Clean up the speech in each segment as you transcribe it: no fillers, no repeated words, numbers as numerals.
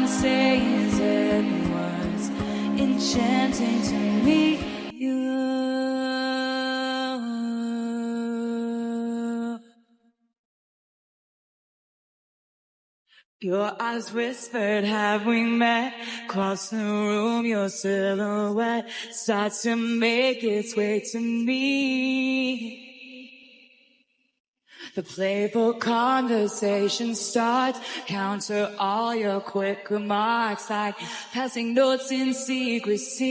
one says it was enchanting to meet you. Your eyes whispered, have we met? Across the room, your silhouette starts to make its way to me. The playful conversation starts, counter all your quick remarks like passing notes in secrecy.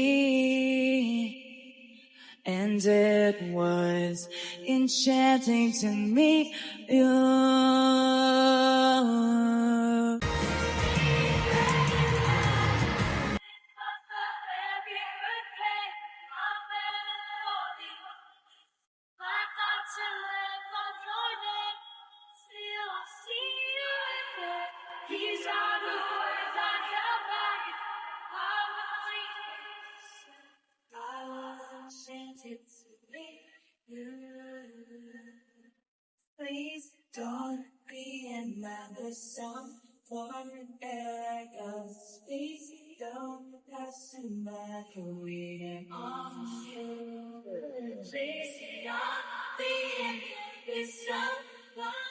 And it was enchanting to meet you. These are the words I held back. I was enchanted to meet you. Please don't be another song for an like us. Please don't pass my career on you. Please don't be another song.